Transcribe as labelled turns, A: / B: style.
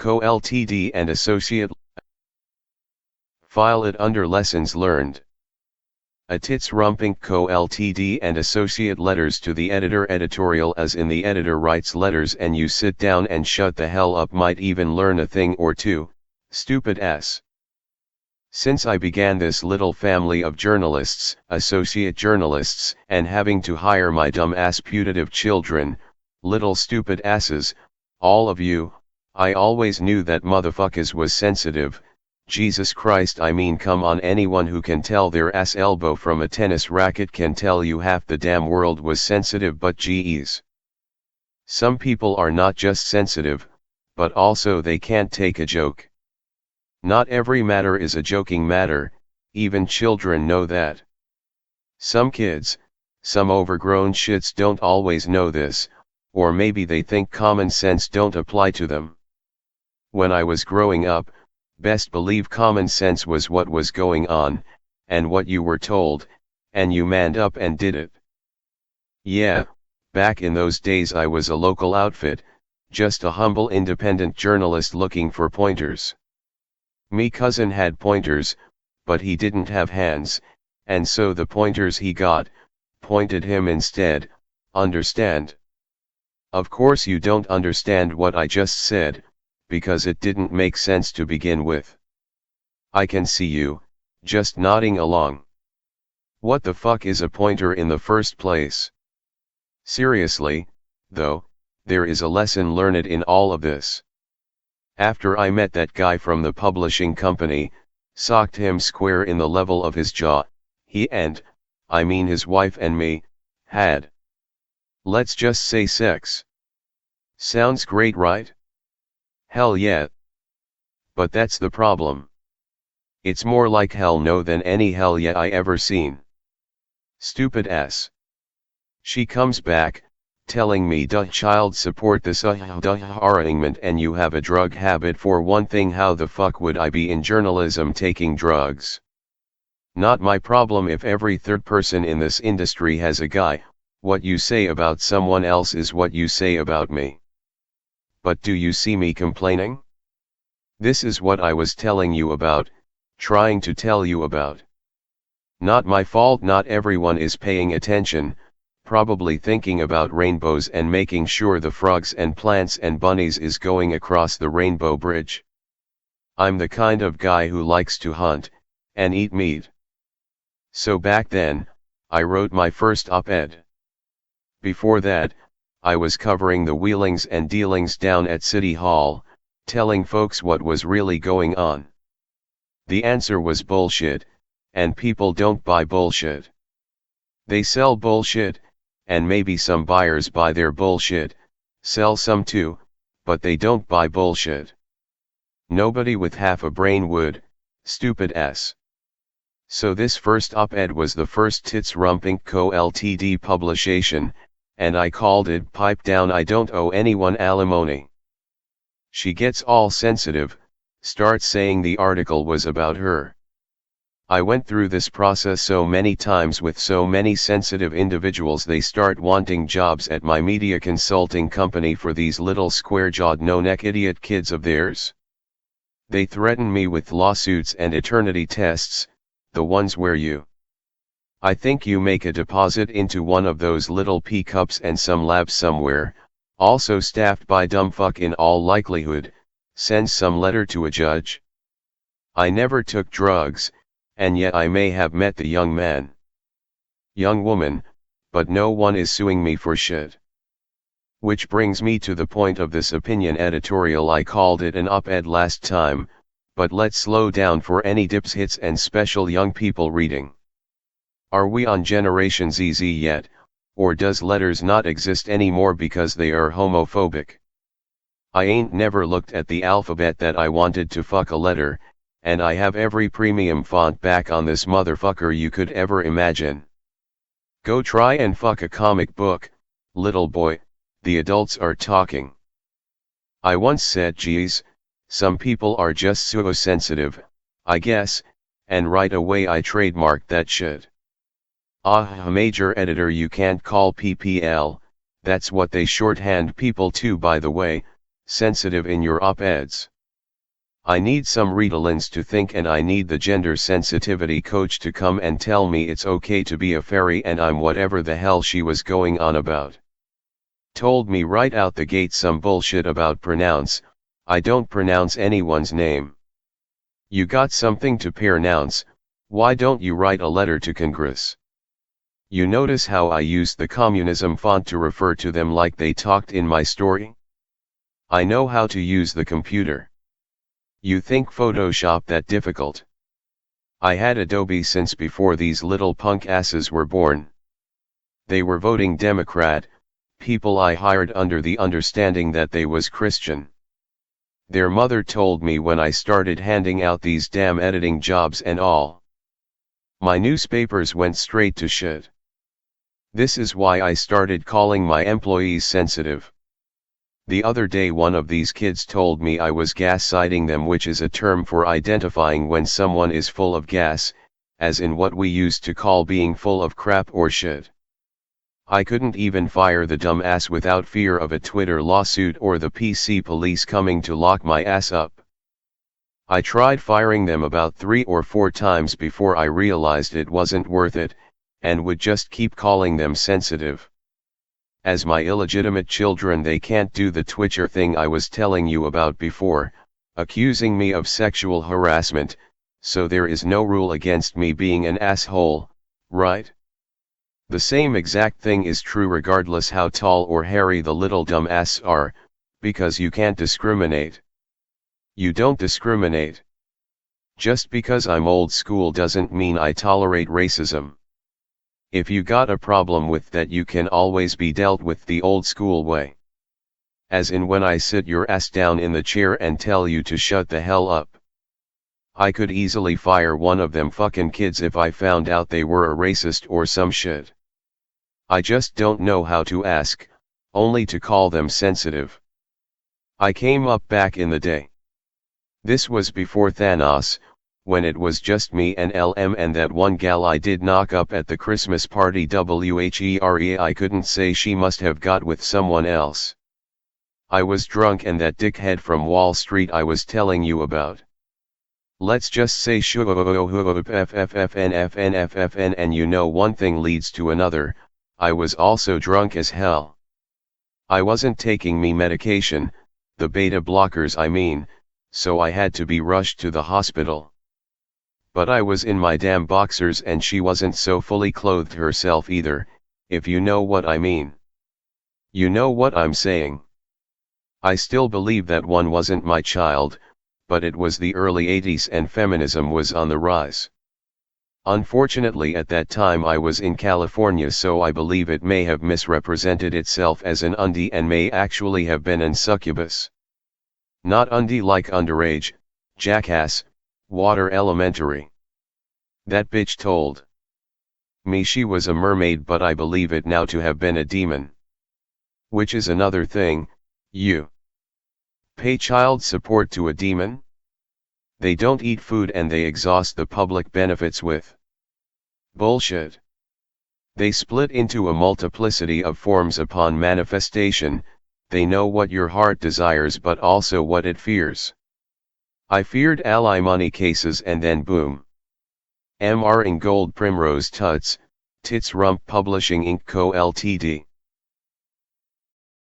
A: Co Ltd and Associate. File it under Lessons Learned. A TITSRUMP Co Ltd and Associate letters to the editor. Editorial: as in the editor writes letters and you sit down and shut the hell up, might even learn a thing or two, stupid ass. Since I began this little family of journalists, associate journalists, and having to hire my dumb ass putative children, little stupid asses, all of you, I always knew that motherfuckers was sensitive. Jesus Christ, I mean, come on, anyone who can tell their ass elbow from a tennis racket can tell you half the damn world was sensitive. But geez, some people are not just sensitive, but also they can't take a joke. Not every matter is a joking matter, even children know that. Some kids, some overgrown shits don't always know this, or maybe they think common sense don't apply to them. When I was growing up, best believe common sense was what was going on, and what you were told, and you manned up and did it. Yeah, back in those days I was a local outfit, just a humble independent journalist looking for pointers. Me cousin had pointers, but he didn't have hands, and so the pointers he got, pointed him instead, understand? Of course you don't understand what I just said, because it didn't make sense to begin with. I can see you, just nodding along. What the fuck is a pointer in the first place? Seriously, though, there is a lesson learned in all of this. After I met that guy from the publishing company, socked him square in the level of his jaw, he and, I mean his wife and me, had, let's just say, sex. Sounds great, right? Hell yeah. But that's the problem. It's more like hell no than any hell yeah I ever seen. Stupid ass. She comes back, telling me duh child support this argument, and you have a drug habit for one thing. How the fuck would I be in journalism taking drugs? Not my problem if every third person in this industry has a guy. What you say about someone else is what you say about me. But do you see me complaining? This is what I was telling you about, trying to tell you about. Not my fault not everyone is paying attention, probably thinking about rainbows and making sure the frogs and plants and bunnies is going across the rainbow bridge. I'm the kind of guy who likes to hunt, and eat meat. So back then, I wrote my first op-ed. Before that, I was covering the wheelings and dealings down at City Hall, telling folks what was really going on. The answer was bullshit, and people don't buy bullshit. They sell bullshit, and maybe some buyers buy their bullshit, sell some too, but they don't buy bullshit. Nobody with half a brain would, stupid ass. So this first op-ed was the first TITSRUMP Co Ltd publication, and I called it Pipe Down, I Don't Owe Anyone Alimony. She gets all sensitive, starts saying the article was about her. I went through this process so many times with so many sensitive individuals. They start wanting jobs at my media consulting company for these little square-jawed no-neck idiot kids of theirs. They threaten me with lawsuits and eternity tests, the ones where I think you make a deposit into one of those little pea cups and some lab somewhere, also staffed by dumb fuck in all likelihood, sends some letter to a judge. I never took drugs, and yet I may have met the young man. Young woman, but no one is suing me for shit. Which brings me to the point of this opinion editorial. I called it an op-ed last time, but let's slow down for any dips, hits and special young people reading. Are we on Generation ZZ yet, or does letters not exist anymore because they are homophobic? I ain't never looked at the alphabet that I wanted to fuck a letter, and I have every premium font back on this motherfucker you could ever imagine. Go try and fuck a comic book, little boy, the adults are talking. I once said, geez, some people are just so sensitive, I guess, and right away I trademarked that shit. Major editor, you can't call PPL, that's what they shorthand people to, by the way, sensitive in your op-eds. I need some Ritalins to think, and I need the gender sensitivity coach to come and tell me it's okay to be a fairy and I'm whatever the hell she was going on about. Told me right out the gate some bullshit about pronounce. I don't pronounce anyone's name. You got something to pronounce, why don't you write a letter to Congress? You notice how I used the communism font to refer to them like they talked in my story? I know how to use the computer. You think Photoshop that difficult? I had Adobe since before these little punk asses were born. They were voting Democrat, people I hired under the understanding that they was Christian. Their mother told me when I started handing out these damn editing jobs and all. My newspapers went straight to shit. This is why I started calling my employees sensitive. The other day one of these kids told me I was gaslighting them, which is a term for identifying when someone is full of gas, as in what we used to call being full of crap or shit. I couldn't even fire the dumb ass without fear of a Twitter lawsuit or the PC police coming to lock my ass up. I tried firing them about 3 or 4 times before I realized it wasn't worth it, and would just keep calling them sensitive. As my illegitimate children, they can't do the Twitcher thing I was telling you about before, accusing me of sexual harassment, so there is no rule against me being an asshole, right? The same exact thing is true regardless how tall or hairy the little dumb asses are, because you can't discriminate. You don't discriminate. Just because I'm old school doesn't mean I tolerate racism. If you got a problem with that, you can always be dealt with the old school way. As in when I sit your ass down in the chair and tell you to shut the hell up. I could easily fire one of them fucking kids if I found out they were a racist or some shit. I just don't know how to ask, only to call them sensitive. I came up back in the day. This was before Thanos, when it was just me and LM and that one gal I did knock up at the Christmas party. WHERE, I couldn't say she must have got with someone else. I was drunk, and that dickhead from Wall Street I was telling you about. Let's just say FFFNFNFFN, and you know one thing leads to another. I was also drunk as hell. I wasn't taking me medication, the beta blockers I mean, so I had to be rushed to the hospital. But I was in my damn boxers and she wasn't so fully clothed herself either, if you know what I mean. You know what I'm saying. I still believe that one wasn't my child, but it was the early 80s and feminism was on the rise. Unfortunately at that time I was in California, so I believe it may have misrepresented itself as an undie and may actually have been an succubus. Not undie like underage, jackass, water elementary. That bitch told me she was a mermaid, but I believe it now to have been a demon. Which is another thing. You pay child support to a demon? They don't eat food and they exhaust the public benefits with bullshit. They split into a multiplicity of forms upon manifestation. They know what your heart desires but also what it fears. I feared alimony cases and then boom. Mr. Ingoldt Primrose Tuts, TITSRUMP Publishing Inc. Co. Ltd.